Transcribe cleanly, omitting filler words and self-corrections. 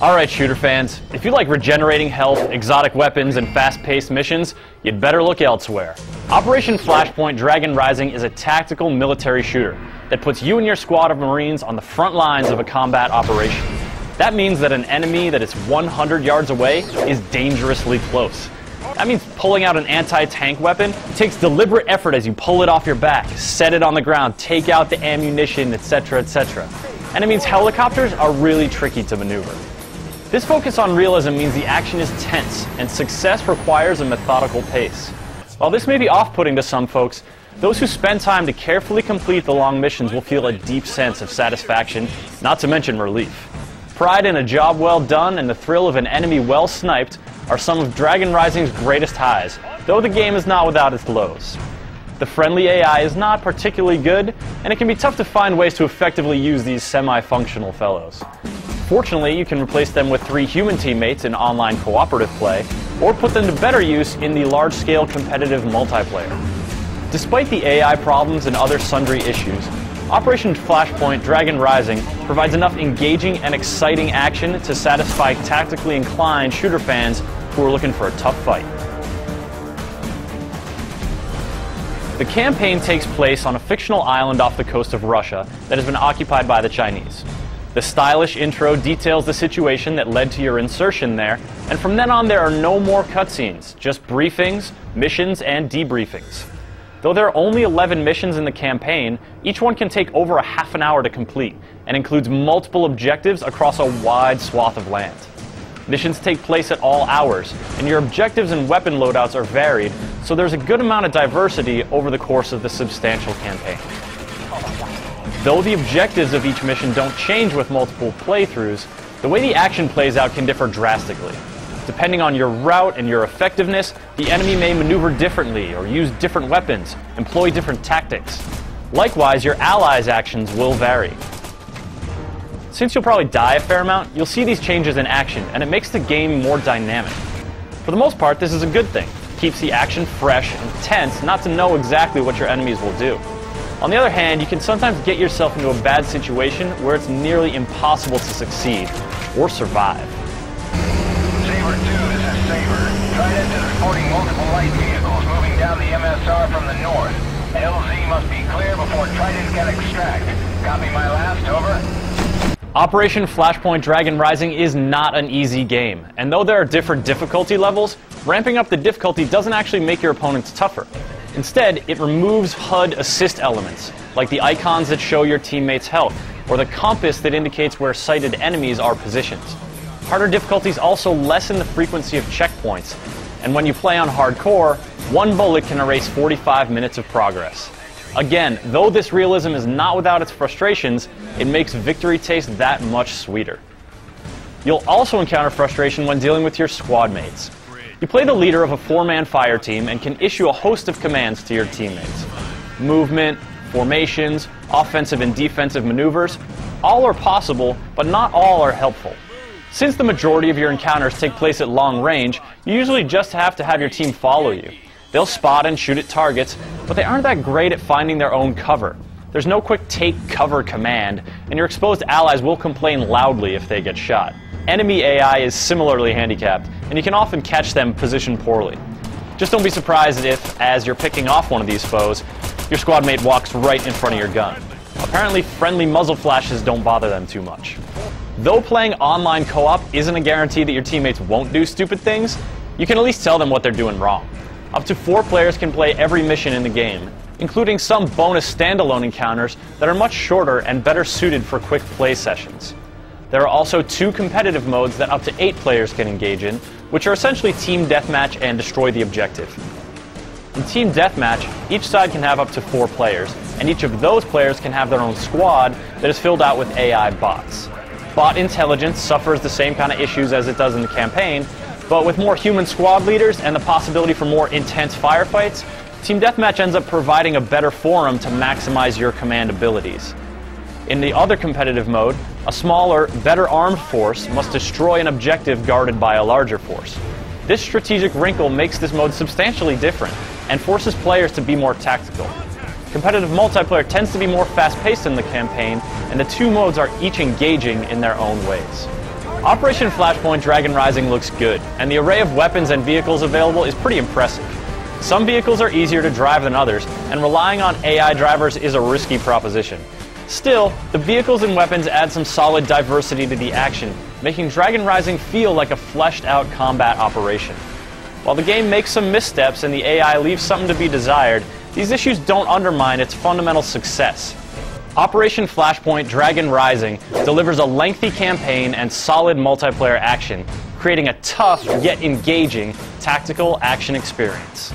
Alright shooter fans, if you like regenerating health, exotic weapons, and fast-paced missions, you'd better look elsewhere. Operation Flashpoint Dragon Rising is a tactical military shooter that puts you and your squad of Marines on the front lines of a combat operation. That means that an enemy that is 100 yards away is dangerously close. That means pulling out an anti-tank weapon takes deliberate effort as you pull it off your back, set it on the ground, take out the ammunition, etc., etc. And it means helicopters are really tricky to maneuver. This focus on realism means the action is tense, and success requires a methodical pace. While this may be off-putting to some folks, those who spend time to carefully complete the long missions will feel a deep sense of satisfaction, not to mention relief. Pride in a job well done and the thrill of an enemy well sniped are some of Dragon Rising's greatest highs, though the game is not without its lows. The friendly AI is not particularly good, and it can be tough to find ways to effectively use these semi-functional fellows. Fortunately, you can replace them with 3 human teammates in online cooperative play, or put them to better use in the large-scale competitive multiplayer. Despite the AI problems and other sundry issues, Operation Flashpoint Dragon Rising provides enough engaging and exciting action to satisfy tactically inclined shooter fans who are looking for a tough fight. The campaign takes place on a fictional island off the coast of Russia that has been occupied by the Chinese. The stylish intro details the situation that led to your insertion there, and from then on there are no more cutscenes, just briefings, missions, and debriefings. Though there are only 11 missions in the campaign, each one can take over a half an hour to complete, and includes multiple objectives across a wide swath of land. Missions take place at all hours, and your objectives and weapon loadouts are varied, so there's a good amount of diversity over the course of the substantial campaign. Though the objectives of each mission don't change with multiple playthroughs, the way the action plays out can differ drastically. Depending on your route and your effectiveness, the enemy may maneuver differently or use different weapons, employ different tactics. Likewise, your allies' actions will vary. Since you'll probably die a fair amount, you'll see these changes in action, and it makes the game more dynamic. For the most part, this is a good thing. It keeps the action fresh and tense not to know exactly what your enemies will do. On the other hand, you can sometimes get yourself into a bad situation where it's nearly impossible to succeed or survive. Saber 2, this is Saber. Trident is reporting multiple light vehicles moving down the MSR from the north. LZ must be clear before Trident can extract. Copy my last, over. Operation Flashpoint Dragon Rising is not an easy game, and though there are different difficulty levels, ramping up the difficulty doesn't actually make your opponents tougher. Instead, it removes HUD assist elements, like the icons that show your teammates' health, or the compass that indicates where sighted enemies are positioned. Harder difficulties also lessen the frequency of checkpoints, and when you play on hardcore, one bullet can erase 45 minutes of progress. Again, though this realism is not without its frustrations, it makes victory taste that much sweeter. You'll also encounter frustration when dealing with your squad mates. You play the leader of a 4-man fire team and can issue a host of commands to your teammates. Movement, formations, offensive and defensive maneuvers, all are possible, but not all are helpful. Since the majority of your encounters take place at long range, you usually just have to have your team follow you. They'll spot and shoot at targets, but they aren't that great at finding their own cover. There's no quick take cover command, and your exposed allies will complain loudly if they get shot. Enemy AI is similarly handicapped, and you can often catch them positioned poorly. Just don't be surprised if, as you're picking off one of these foes, your squad mate walks right in front of your gun. Apparently, friendly muzzle flashes don't bother them too much. Though playing online co-op isn't a guarantee that your teammates won't do stupid things, you can at least tell them what they're doing wrong. Up to 4 players can play every mission in the game, including some bonus standalone encounters that are much shorter and better suited for quick play sessions. There are also 2 competitive modes that up to 8 players can engage in, which are essentially Team Deathmatch and Destroy the Objective. In Team Deathmatch, each side can have up to 4 players, and each of those players can have their own squad that is filled out with AI bots. Bot intelligence suffers the same kind of issues as it does in the campaign, but with more human squad leaders and the possibility for more intense firefights, Team Deathmatch ends up providing a better forum to maximize your command abilities. In the other competitive mode, a smaller, better armed force must destroy an objective guarded by a larger force. This strategic wrinkle makes this mode substantially different and forces players to be more tactical. Competitive multiplayer tends to be more fast-paced in the campaign, and the 2 modes are each engaging in their own ways. Operation Flashpoint Dragon Rising looks good, and the array of weapons and vehicles available is pretty impressive. Some vehicles are easier to drive than others, and relying on AI drivers is a risky proposition. Still, the vehicles and weapons add some solid diversity to the action, making Dragon Rising feel like a fleshed-out combat operation. While the game makes some missteps and the AI leaves something to be desired, these issues don't undermine its fundamental success. Operation Flashpoint Dragon Rising delivers a lengthy campaign and solid multiplayer action, creating a tough yet engaging tactical action experience.